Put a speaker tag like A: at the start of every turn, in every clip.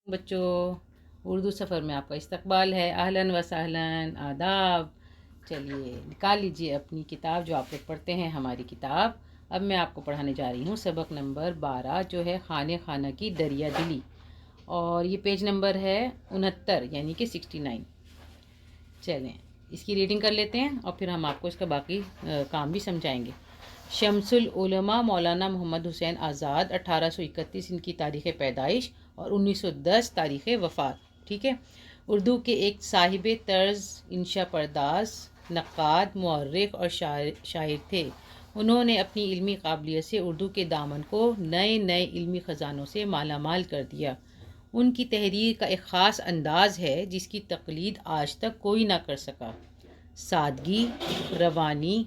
A: بچوں، اردو سفر میں آپ کا استقبال ہے۔ اہلاً و سہلاً، آداب۔ چلیے نکال لیجئے اپنی کتاب جو آپ لوگ پڑھتے ہیں، ہماری کتاب۔ اب میں آپ کو پڑھانے جا رہی ہوں سبق نمبر 12 جو ہے خانہ خانہ کی دریا دلی، اور یہ پیج نمبر ہے 69 یعنی کہ 69۔ چلیں اس کی ریڈنگ کر لیتے ہیں اور پھر ہم آپ کو اس کا باقی کام بھی سمجھائیں گے۔ شمس العلماء مولانا محمد حسین آزاد، 1831 ان کی تاریخ پیدائش اور 1910 تاریخ وفات۔ ٹھیک ہے۔ اردو کے ایک صاحب طرز انشا پرداز، نقاد، مورخ اور شاعر تھے۔ انہوں نے اپنی علمی قابلیت سے اردو کے دامن کو نئے نئے علمی خزانوں سے مالا مال کر دیا۔ ان کی تحریر کا ایک خاص انداز ہے جس کی تقلید آج تک کوئی نہ کر سکا۔ سادگی، روانی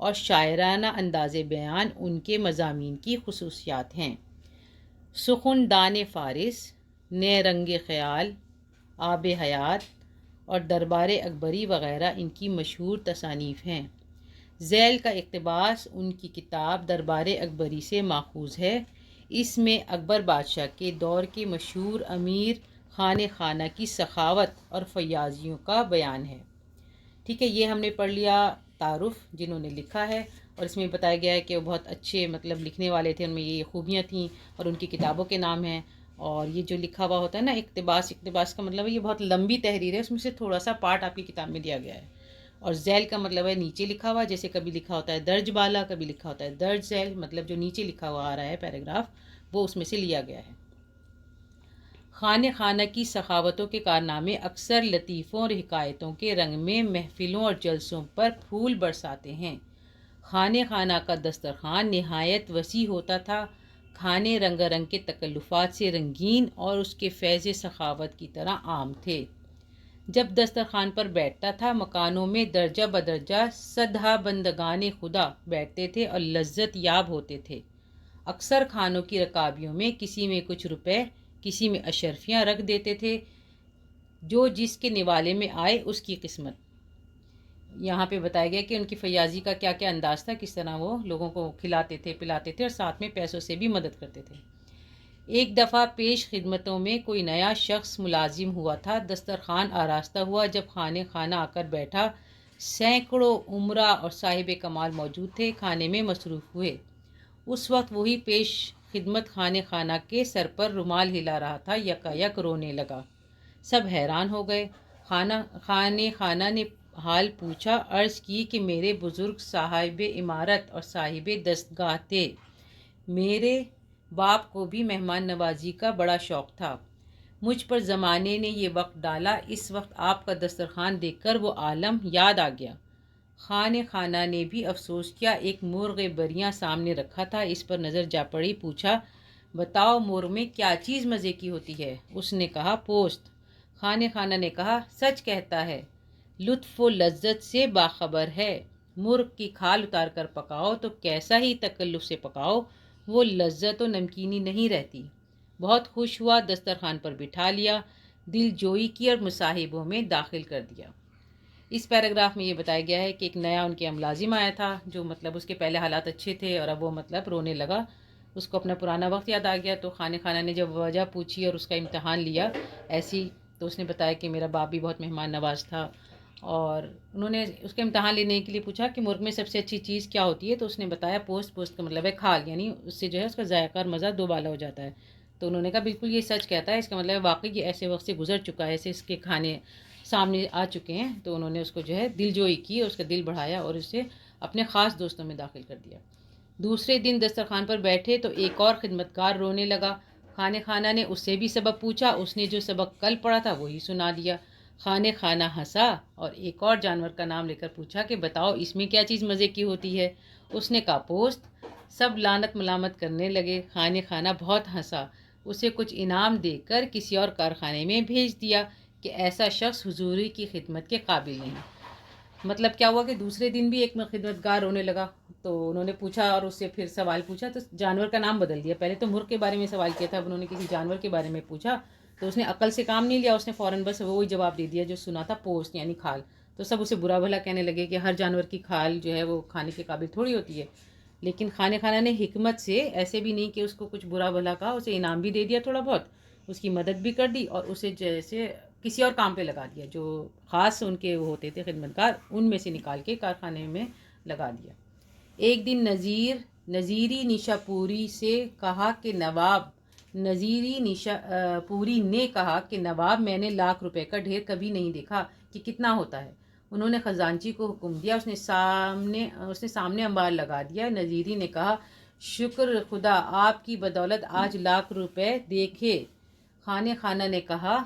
A: اور شاعرانہ انداز بیان ان کے مضامین کی خصوصیات ہیں۔ سخن دان فارس، نئے رنگ خیال، آب حیات اور دربار اکبری وغیرہ ان کی مشہور تصانیف ہیں۔ ذیل کا اقتباس ان کی کتاب دربار اکبری سے ماخوذ ہے۔ اس میں اکبر بادشاہ کے دور کے مشہور امیر خانہ خانہ کی سخاوت اور فیاضیوں کا بیان ہے۔ ٹھیک ہے، یہ ہم نے پڑھ لیا تعارف جنہوں نے لکھا ہے، اور اس میں بتایا گیا ہے کہ وہ بہت اچھے لکھنے والے تھے، ان میں یہ خوبیاں تھیں اور ان کی کتابوں کے نام ہیں۔ اور یہ جو لکھا ہوا ہوتا ہے نا اقتباس کا مطلب ہے یہ بہت لمبی تحریر ہے، اس میں سے تھوڑا سا پارٹ آپ کی کتاب میں دیا گیا ہے۔ اور ذیل کا مطلب ہے نیچے لکھا ہوا، جیسے کبھی لکھا ہوتا ہے درج بالا، کبھی لکھا ہوتا ہے درج ذیل، مطلب جو نیچے لکھا ہوا آ رہا ہے پیراگراف وہ اس میں سے لیا گیا ہے۔ خانہ خانہ کی سخاوتوں کے کارنامے اکثر لطیفوں اور حکایتوں کے رنگ میں محفلوں اور جلسوں پر پھول برساتے ہیں۔ خانہ خانہ کا دسترخوان نہایت وسیع ہوتا تھا، کھانے رنگ رنگ کے تکلفات سے رنگین اور اس کے فیض سخاوت کی طرح عام تھے۔ جب دسترخوان پر بیٹھتا تھا، مکانوں میں درجہ بدرجہ صدہا بندگان خدا بیٹھتے تھے اور لذت یاب ہوتے تھے۔ اکثر کھانوں کی رکابیوں میں کسی میں کچھ روپے، کسی میں اشرفیاں رکھ دیتے تھے، جو جس کے نوالے میں آئے اس کی قسمت۔ یہاں پہ بتایا گیا کہ ان کی فیاضی کا کیا کیا انداز تھا، کس طرح وہ لوگوں کو کھلاتے تھے، پلاتے تھے اور ساتھ میں پیسوں سے بھی مدد کرتے تھے۔ ایک دفعہ پیش خدمتوں میں کوئی نیا شخص ملازم ہوا تھا۔ دسترخوان آراستہ ہوا، جب خانہ خانہ آ کر بیٹھا، سینکڑوں امراء اور صاحب کمال موجود تھے، کھانے میں مصروف ہوئے۔ اس وقت وہی پیش خدمت خانہ خانہ کے سر پر رومال ہلا رہا تھا، یکا یک رونے لگا۔ سب حیران ہو گئے۔ خانہ خانہ نے حال پوچھا، عرض کی کہ میرے بزرگ صاحب عمارت اور صاحب دستگاہ تھے۔ میرے باپ کو بھی مہمان نوازی کا بڑا شوق تھا۔ مجھ پر زمانے نے یہ وقت ڈالا، اس وقت آپ کا دسترخوان دیکھ کر وہ عالم یاد آ گیا۔ خانہ خانہ نے بھی افسوس کیا، ایک مرغ بریاں سامنے رکھا تھا، اس پر نظر جا پڑی۔ پوچھا، بتاؤ مرغ میں کیا چیز مزے کی ہوتی ہے؟ اس نے کہا پوست۔ خانہ خانہ نے کہا سچ کہتا ہے، لطف و لذت سے باخبر ہے۔ مرغ کی کھال اتار کر پکاؤ تو کیسا ہی تکلف سے پکاؤ، وہ لذت و نمکینی نہیں رہتی۔ بہت خوش ہوا، دسترخوان پر بٹھا لیا، دل جوئی کی اور مصاحبوں میں داخل کر دیا۔ اس پیراگراف میں یہ بتایا گیا ہے کہ ایک نیا ان کے ملازم آیا تھا، جو اس کے پہلے حالات اچھے تھے اور اب وہ رونے لگا، اس کو اپنا پرانا وقت یاد آ گیا۔ تو خانہ خانہ نے جب وجہ پوچھی اور اس کا امتحان لیا ایسی، تو اس نے بتایا کہ میرا باپ بھی بہت مہمان نواز تھا، اور انہوں نے اس کا امتحان لینے کے لیے پوچھا کہ مرغ میں سب سے اچھی چیز کیا ہوتی ہے؟ تو اس نے بتایا پوست۔ پوست کا مطلب ہے کھال، یعنی اس سے اس کا ذائقہ اور مزہ دو بالا ہو جاتا ہے۔ تو انہوں نے کہا بالکل یہ سچ کہتا ہے، اس کا مطلب ہے واقعی یہ ایسے وقت سے گزر چکا ہے، ایسے اس کے کھانے سامنے آ چکے ہیں۔ تو انہوں نے اس کو دل جوئی کی اور اس کا دل بڑھایا اور اسے اپنے خاص دوستوں میں داخل کر دیا۔ دوسرے دن دسترخوان پر بیٹھے تو ایک اور خدمتگار رونے لگا۔ خانہ خانہ نے اس سے بھی سبق پوچھا، اس نے جو سبق کل پڑھا تھا وہی سنا دیا۔ خانہ خانہ ہنسا اور ایک اور جانور کا نام لے کر پوچھا کہ بتاؤ اس میں کیا چیز مزے کی ہوتی ہے؟ اس نے کہا پوست۔ سب لعنت ملامت کرنے لگے۔ خانہ خانہ بہت ہنسا، اسے کچھ انعام دے کر کسی اور کارخانے میں بھیج دیا کہ ایسا شخص حضوری کی خدمت کے قابل نہیں۔ مطلب کیا ہوا کہ دوسرے دن بھی ایک خدمتگار رونے لگا، تو انہوں نے پوچھا اور اس سے پھر سوال پوچھا، تو جانور کا نام بدل دیا۔ پہلے تو مرغ کے بارے میں سوال کیا تھا، اب انہوں نے کسی جانور کے بارے میں پوچھا، تو اس نے عقل سے کام نہیں لیا، اس نے فوراً بس وہی جواب دے دیا جو سنا تھا، پوست یعنی کھال۔ تو سب اسے برا بھلا کہنے لگے کہ ہر جانور کی کھال وہ کھانے کے قابل تھوڑی ہوتی ہے۔ لیکن خانہ خانہ نے حکمت سے، ایسے بھی نہیں کہ اس کو کچھ برا بھلا کہا، اسے انعام بھی دے دیا تھوڑا بہت، اس کی مدد بھی کر دی اور اسے جیسے کسی اور کام پہ لگا دیا، جو خاص ان کے وہ ہوتے تھے خدمتگار، ان میں سے نکال کے کارخانے میں لگا دیا۔ ایک دن نظیری نیشا پوری سے کہا کہ نواب نظیری نیشا پوری نے کہا کہ نواب، میں نے 1,00,000 روپے کا ڈھیر کبھی نہیں دیکھا کہ کتنا ہوتا ہے۔ انہوں نے خزانچی کو حکم دیا، اس نے سامنے انبار لگا دیا۔ نظیری نے کہا، شکر خدا، آپ کی بدولت آج 1,00,000 روپے دیکھے۔ خانہ نے کہا،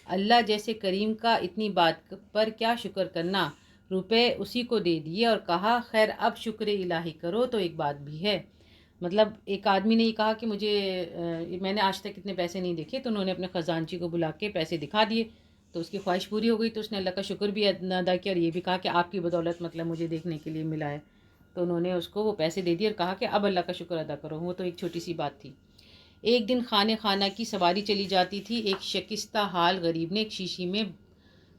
A: اللہ جیسے کریم کا اتنی بات پر کیا شکر کرنا۔ روپے اسی کو دے دیے اور کہا، خیر اب شکر الہی کرو تو ایک بات بھی ہے۔ مطلب ایک آدمی نے یہ کہا کہ میں نے آج تک اتنے پیسے نہیں دیکھے، تو انہوں نے اپنے خزانچی کو بلا کے پیسے دکھا دیے، تو اس کی خواہش پوری ہو گئی، تو اس نے اللہ کا شکر بھی ادا کیا اور یہ بھی کہا کہ آپ کی بدولت مطلب مجھے دیکھنے کے لیے ملا ہے۔ تو انہوں نے اس کو وہ پیسے دے دیے اور کہا کہ اب اللہ کا شکر ادا کرو۔ وہ تو ایک چھوٹی سی بات تھی۔ ایک دن خانہ کی سواری چلی جاتی تھی۔ ایک شکستہ حال غریب نے ایک شیشی میں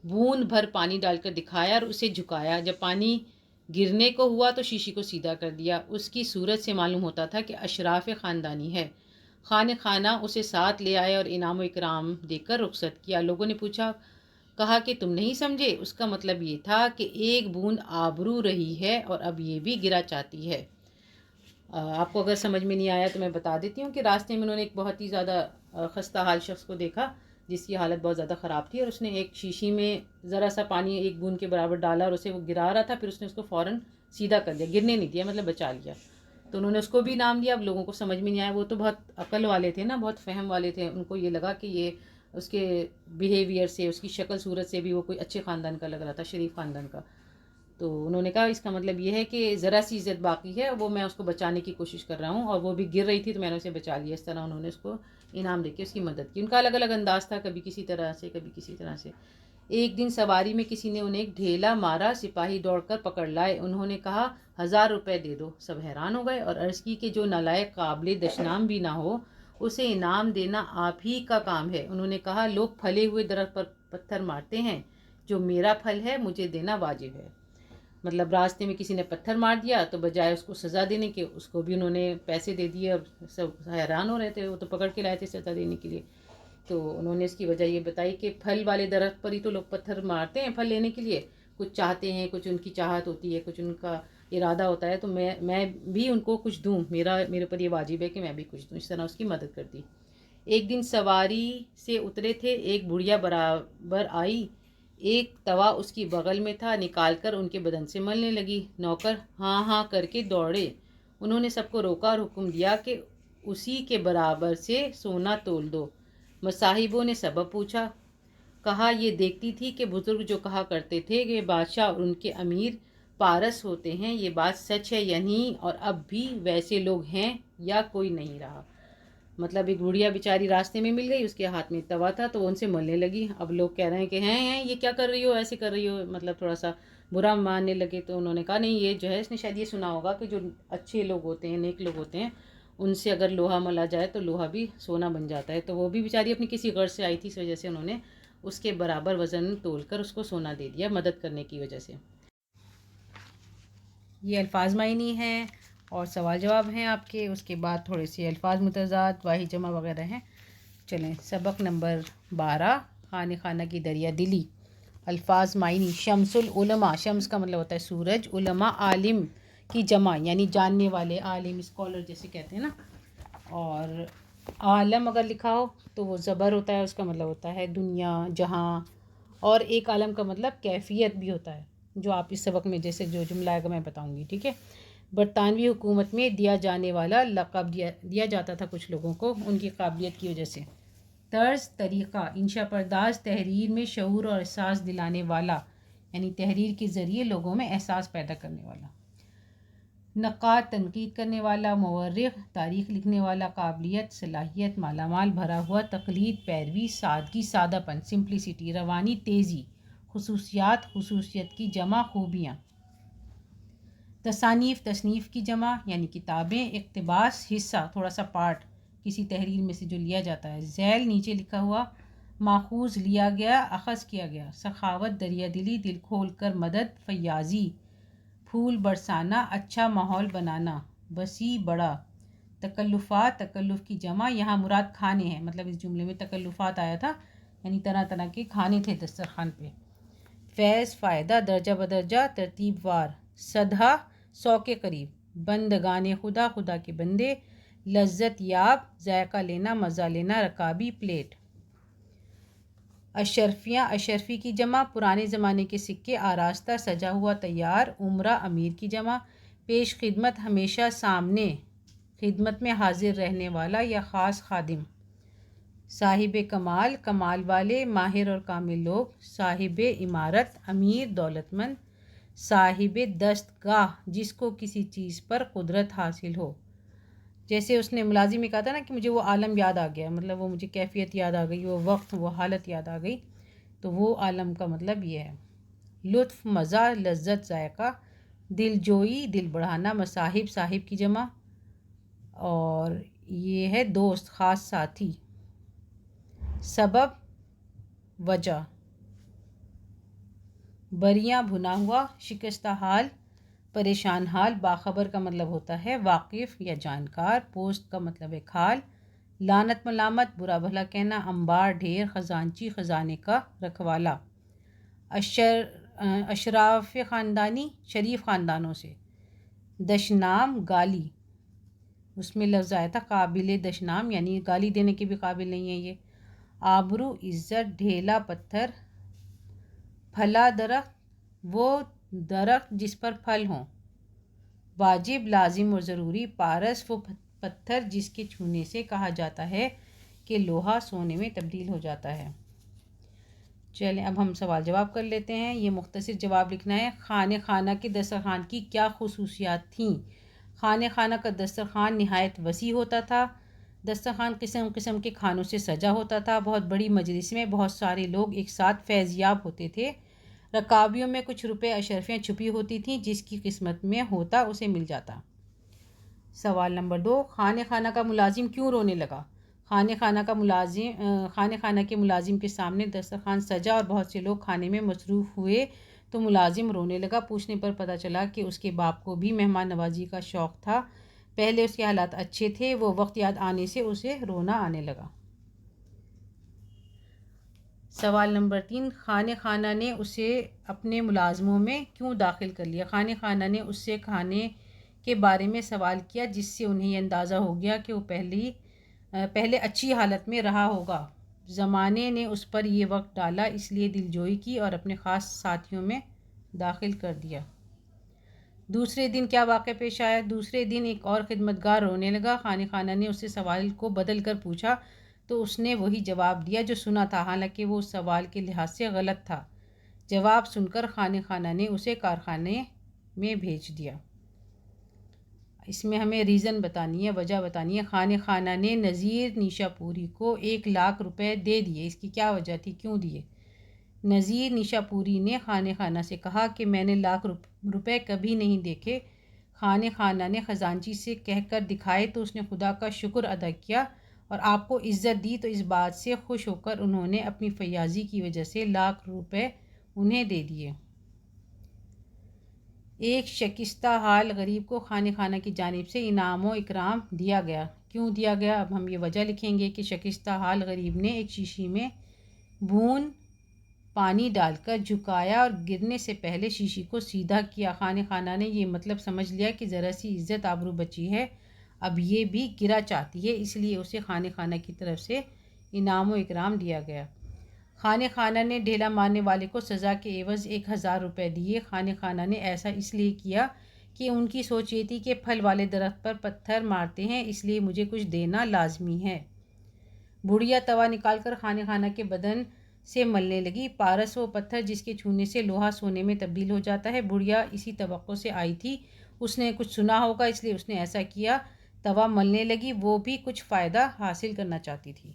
A: بوند بھر پانی ڈال کر دکھایا اور اسے جھکایا۔ جب پانی گرنے کو ہوا تو شیشی کو سیدھا کر دیا۔ اس کی صورت سے معلوم ہوتا تھا کہ اشراف خاندانی ہے۔ خانہ اسے ساتھ لے آئے اور انعام و اکرام دے کر رخصت کیا۔ لوگوں نے کہا کہ تم نہیں سمجھے؟ اس کا مطلب یہ تھا کہ ایک بوند آبرو رہی ہے اور اب یہ بھی گرا چاہتی ہے۔ آپ کو اگر سمجھ میں نہیں آیا تو میں بتا دیتی ہوں کہ راستے میں انہوں نے ایک بہت ہی زیادہ خستہ حال شخص کو دیکھا جس کی حالت بہت زیادہ خراب تھی، اور اس نے ایک شیشی میں ذرا سا پانی ایک بوند کے برابر ڈالا اور اسے وہ گرا رہا تھا، پھر اس نے اس کو فوراً سیدھا کر دیا، گرنے نہیں دیا، مطلب بچا لیا۔ تو انہوں نے اس کو بھی انعام دیا۔ اب لوگوں کو سمجھ میں نہیں آیا، وہ تو بہت عقل والے تھے نا، بہت فہم والے تھے، ان کو یہ لگا کہ یہ اس کے بیہیویئر سے، اس کی شکل صورت سے بھی وہ کوئی اچھے خاندان کا لگ رہا تھا، شریف خاندان کا۔ تو انہوں نے کہا اس کا مطلب یہ ہے کہ ذرا سی عزت باقی ہے، وہ میں اس کو بچانے کی کوشش کر رہا ہوں، اور وہ بھی گر رہی تھی تو میں نے اسے بچا لیا۔ اس طرح انہوں نے اس کو انعام دے کے اس کی مدد کی۔ ان کا الگ الگ انداز تھا، کبھی کسی طرح سے، کبھی کسی طرح سے۔ ایک دن سواری میں کسی نے انہیں ایک ڈھیلا مارا، سپاہی دوڑ کر پکڑ لائے۔ انہوں نے کہا 1,000 روپے دے دو۔ سب حیران ہو گئے اور عرض کی کہ جو نالائق قابل دشنام بھی نہ ہو اسے انعام دینا آپ ہی کا کام ہے۔ انہوں نے کہا، لوگ پھلے ہوئے درخت پر پتھر مارتے ہیں، جو میرا پھل ہے مجھے دینا واجب ہے۔ مطلب راستے میں کسی نے پتھر مار دیا تو بجائے اس کو سزا دینے کے اس کو بھی انہوں نے پیسے دے دیے، اور سب حیران ہو رہے تھے، وہ تو پکڑ کے لائے تھے سزا دینے کے لیے۔ تو انہوں نے اس کی وجہ یہ بتائی کہ پھل والے درخت پر ہی تو لوگ پتھر مارتے ہیں پھل لینے کے لیے، کچھ چاہتے ہیں، کچھ ان کی چاہت ہوتی ہے، کچھ ان کا ارادہ ہوتا ہے، تو میں بھی ان کو کچھ دوں، میرے اوپر یہ واجب ہے کہ میں بھی کچھ دوں۔ اس طرح اس کی مدد کرتی۔ ایک دن سواری سے اترے تھے، ایک بڑھیا برابر آئی، ایک توا اس کی بغل میں تھا، نکال کر ان کے بدن سے ملنے لگی۔ نوکر ہاں ہاں کر کے دوڑے۔ انہوں نے سب کو روکا اور حکم دیا کہ اسی کے برابر سے سونا تول دو۔ مصاحبوں نے سبب پوچھا۔ کہا، یہ دیکھتی تھی کہ بزرگ جو کہا کرتے تھے کہ بادشاہ اور ان کے امیر پارس ہوتے ہیں، یہ بات سچ ہے یا نہیں، اور اب بھی ویسے لوگ ہیں یا کوئی نہیں رہا۔ مطلب ایک بڑھیا بیچاری راستے میں مل گئی، اس کے ہاتھ میں توا تھا تو وہ ان سے ملنے لگی۔ اب لوگ کہہ رہے ہیں کہ ہیں یہ کیا کر رہی ہو، ایسے کر رہی ہو، مطلب تھوڑا سا برا ماننے لگے۔ تو انہوں نے کہا نہیں، یہ جو ہے اس نے شاید یہ سنا ہوگا کہ جو اچھے لوگ ہوتے ہیں، نیک لوگ ہوتے ہیں، ان سے اگر لوہا ملا جائے تو لوہا بھی سونا بن جاتا ہے۔ تو وہ بھی بیچاری اپنی کسی غرض سے آئی تھی، اس وجہ سے انہوں نے اس کے برابر وزن تول کر اس کو سونا دے دیا، مدد کرنے کی وجہ سے۔ یہ الفاظ معنی ہیں اور سوال جواب ہیں آپ کے، اس کے بعد تھوڑے سے الفاظ متضاد، واحد جمع وغیرہ ہیں۔ چلیں سبق نمبر 12، خانہ کی دریا دلی۔ الفاظ معنی: شمس العلماء، شمس کا مطلب ہوتا ہے سورج، علماء عالم کی جمع یعنی جاننے والے، عالم اسکالر جیسے کہتے ہیں نا۔ اور عالم اگر لکھا ہو تو وہ زبر ہوتا ہے، اس کا مطلب ہوتا ہے دنیا، جہاں، اور ایک عالم کا مطلب کیفیت بھی ہوتا ہے، جو آپ اس سبق میں جیسے جو جملہ آئے گا میں بتاؤں گی، ٹھیک ہے۔ برطانوی حکومت میں دیا جانے والا لقب دیا جاتا تھا کچھ لوگوں کو ان کی قابلیت کی وجہ سے۔ طرز، طریقہ، انشا پرداز، تحریر میں شعور اور احساس دلانے والا، یعنی تحریر کے ذریعے لوگوں میں احساس پیدا کرنے والا۔ نقاد، تنقید کرنے والا، مورخ، تاریخ لکھنے والا، قابلیت، صلاحیت، مالا مال، بھرا ہوا، تقلید، پیروی، سادگی، سادہ پن، سمپلیسٹی، روانی، تیزی، خصوصیات، خصوصیت کی جمع، خوبیاں۔ تصانیف، تصنیف کی جمع یعنی کتابیں، اقتباس، حصہ، تھوڑا سا پارٹ کسی تحریر میں سے جو لیا جاتا ہے۔ ذیل، نیچے لکھا ہوا، ماخوذ، لیا گیا، اخذ کیا گیا۔ سخاوت، دریا دلی، دل کھول کر مدد، فیاضی، پھول برسانا، اچھا ماحول بنانا، وسیع، بڑا۔ تکلفات، تکلف کی جمع، یہاں مراد کھانے ہیں، مطلب اس جملے میں تکلفات آیا تھا، یعنی طرح طرح کے کھانے تھے دسترخوان پہ۔ فیض، فائدہ، درجہ بدرجہ، ترتیب وار۔ صدہا، 100 کے قریب۔ بندگان خدا، خدا کے بندے۔ لذت یاب، ذائقہ لینا، مزہ لینا، رکابی، پلیٹ۔ اشرفیاں، اشرفی کی جمع، پرانے زمانے کے سکے، آراستہ، سجا ہوا، تیار۔ امرا، امیر کی جمع۔ پیش خدمت، ہمیشہ سامنے، خدمت میں حاضر رہنے والا یا خاص خادم۔ صاحب کمال، کمال والے، ماہر اور کامل لوگ۔ صاحب عمارت، امیر، دولت مند۔ صاحب دستگاہ، جس کو کسی چیز پر قدرت حاصل ہو، جیسے اس نے ملازم میں کہا تھا نا کہ مجھے وہ عالم یاد آ گیا، مطلب وہ مجھے کیفیت یاد آ گئی، وہ وقت، وہ حالت یاد آ گئی، تو وہ عالم کا مطلب یہ ہے۔ لطف، مزہ، لذت، ذائقہ۔ دل جوئی، دل بڑھانا۔ مصاحب، صاحب کی جمع، اور یہ ہے دوست، خاص ساتھی۔ سبب، وجہ۔ بریاں، بھنا ہوا۔ شکستہ حال، پریشان حال۔ باخبر کا مطلب ہوتا ہے واقف یا جانکار۔ پوست کا مطلب ہے کھال۔ لعنت، ملامت، برا بھلا کہنا۔ انبار، ڈھیر۔ خزانچی، خزانے کا رکھوالا۔ اشراف خاندانی، شریف خاندانوں سے۔ دشنام، گالی، اس میں لفظ آیا تھا قابل دشنام، یعنی گالی دینے کے بھی قابل نہیں ہے یہ۔ آبرو، عزت، ڈھیلا، پتھر۔ پھلا درخت، وہ درخت جس پر پھل ہوں۔ واجب، لازم اور ضروری۔ پارس، وہ پتھر جس کے چھونے سے کہا جاتا ہے کہ لوہا سونے میں تبدیل ہو جاتا ہے۔ چلیں اب ہم سوال جواب کر لیتے ہیں، یہ مختصر جواب لکھنا ہے۔ خانہ خانہ کے دسترخوان کی کیا خصوصیات تھیں؟ خانہ خانہ کا دسترخوان نہایت وسیع ہوتا تھا۔ دسترخوان قسم قسم کے کھانوں سے سجا ہوتا تھا۔ بہت بڑی مجلس میں بہت سارے لوگ ایک ساتھ فیض یاب ہوتے تھے۔ رکابیوں میں کچھ روپے اشرفیاں چھپی ہوتی تھیں، جس کی قسمت میں ہوتا اسے مل جاتا۔ سوال نمبر 2، خانہ خانہ کا ملازم کیوں رونے لگا؟ خانہ خانہ کے ملازم کے سامنے دسترخوان سجا اور بہت سے لوگ کھانے میں مصروف ہوئے تو ملازم رونے لگا۔ پوچھنے پر پتہ چلا کہ اس کے باپ کو بھی مہمان نوازی کا شوق تھا۔ پہلے اس کے حالات اچھے تھے، وہ وقت یاد آنے سے اسے رونا آنے لگا۔ سوال نمبر 3، خانہ خانہ نے اسے اپنے ملازموں میں کیوں داخل کر لیا؟ خانہ خانہ نے اس سے کھانے کے بارے میں سوال کیا، جس سے انہیں یہ اندازہ ہو گیا کہ وہ پہلے اچھی حالت میں رہا ہوگا۔ زمانے نے اس پر یہ وقت ڈالا، اس لیے دلجوئی کی اور اپنے خاص ساتھیوں میں داخل کر دیا۔ دوسرے دن کیا واقعہ پیش آیا؟ دوسرے دن ایک اور خدمتگار رونے لگا۔ خانہ خانہ نے اس سے سوال کو بدل کر پوچھا تو اس نے وہی جواب دیا جو سنا تھا، حالانکہ وہ اس سوال کے لحاظ سے غلط تھا۔ جواب سن کر خانہ خانہ نے اسے کارخانے میں بھیج دیا۔ اس میں ہمیں ریزن بتانی ہے، وجہ بتانی ہے۔ خانہ خانہ نے نذیر نیشا پوری کو 1,00,000 روپے دے دیے، اس کی کیا وجہ تھی، کیوں دیے؟ نذیر نیشا پوری نے خانہ خانہ سے کہا کہ میں نے 1,00,000 روپے کبھی نہیں دیکھے۔ خانہ خانہ نے خزانچی سے کہہ کر دکھائے تو اس نے خدا کا شکر ادا کیا اور آپ کو عزت دی، تو اس بات سے خوش ہو کر انہوں نے اپنی فیاضی کی وجہ سے 1,00,000 روپے انہیں دے دیے۔ ایک شکستہ حال غریب کو خانہ خانہ کی جانب سے انعام و اکرام دیا گیا۔ کیوں دیا گیا؟ اب ہم یہ وجہ لکھیں گے کہ شکستہ حال غریب نے ایک شیشی میں بون پانی ڈال کر جھکایا اور گرنے سے پہلے شیشی کو سیدھا کیا۔ خانہ خانہ نے یہ مطلب سمجھ لیا کہ ذرا سی عزت آبرو بچی ہے، اب یہ بھی گرا چاہتی ہے، اس لیے اسے خانہ خانہ کی طرف سے انعام و اکرام دیا گیا۔ خانہ خانہ نے ڈھیلا مارنے والے کو سزا کے عوض 1,000 روپے دیے۔ خانہ خانہ نے ایسا اس لیے کیا کہ ان کی سوچ یہ تھی کہ پھل والے درخت پر پتھر مارتے ہیں، اس لیے مجھے کچھ دینا لازمی ہے۔ بڑھیا توا نکال کر خانہ خانہ کے بدن سے ملنے لگی۔ پارس، وہ پتھر جس کے چھونے سے لوہا سونے میں تبدیل ہو جاتا ہے۔ بڑھیا اسی توقع سے آئی تھی، اس نے کچھ سنا ہوگا اس لیے اس نے ایسا کیا۔ توا ملنے لگی، وہ بھی کچھ فائدہ حاصل کرنا چاہتی تھی۔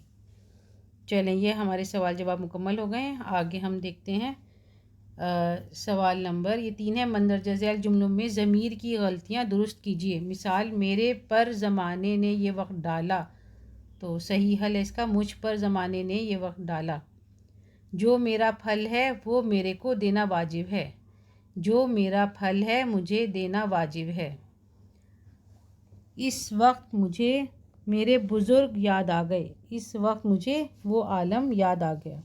A: چلیں یہ ہمارے سوال جواب مکمل ہو گئے ہیں، آگے ہم دیکھتے ہیں سوال نمبر 3 ہے، مندرجہ ذیل جملوں میں ضمیر کی غلطیاں درست کیجیے۔ مثال، میرے پر زمانے نے یہ وقت ڈالا، تو صحیح حل ہے اس کا مجھ پر زمانے نے یہ وقت ڈالا۔ جو میرا پھل ہے وہ میرے کو دینا واجب ہے، جو میرا پھل ہے مجھے دینا واجب ہے۔ اس وقت مجھے میرے بزرگ یاد آ گئے، اس وقت مجھے وہ عالم یاد آ گیا۔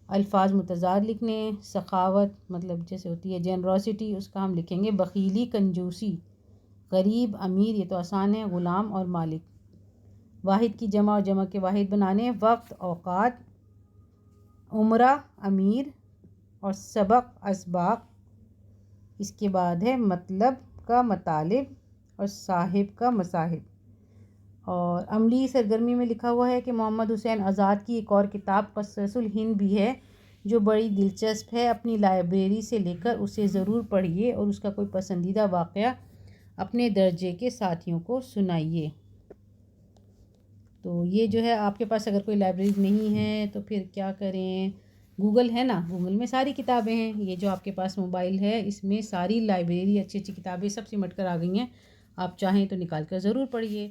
A: الفاظ متضاد لکھنے، سخاوت مطلب جیسے ہوتی ہے جنروسٹی، اس کا ہم لکھیں گے بخیلی، کنجوسی۔ غریب، امیر، یہ تو آسان ہے، غلام اور مالک۔ واحد کی جمع اور جمع کے واحد بنانے، وقت، اوقات، عمرہ، امیر، اور سبق، اسباق۔ اس کے بعد ہے مطلب کا مطالب اور صاحب کا مصاحب۔ اور عملی سرگرمی میں لکھا ہوا ہے کہ محمد حسین آزاد کی ایک اور کتاب قصص الہند بھی ہے جو بڑی دلچسپ ہے، اپنی لائبریری سے لے کر اسے ضرور پڑھیے اور اس کا کوئی پسندیدہ واقعہ اپنے درجے کے ساتھیوں کو سنائیے۔ تو یہ جو ہے آپ کے پاس اگر کوئی لائبریری نہیں ہے تو پھر کیا کریں، گوگل ہے نا، گوگل میں ساری کتابیں ہیں، یہ جو آپ کے پاس موبائل ہے اس میں ساری لائبریری اچھی اچھی کتابیں سب سمٹ کر آ گئی ہیں، آپ چاہیں تو نکال کر ضرور پڑھیے۔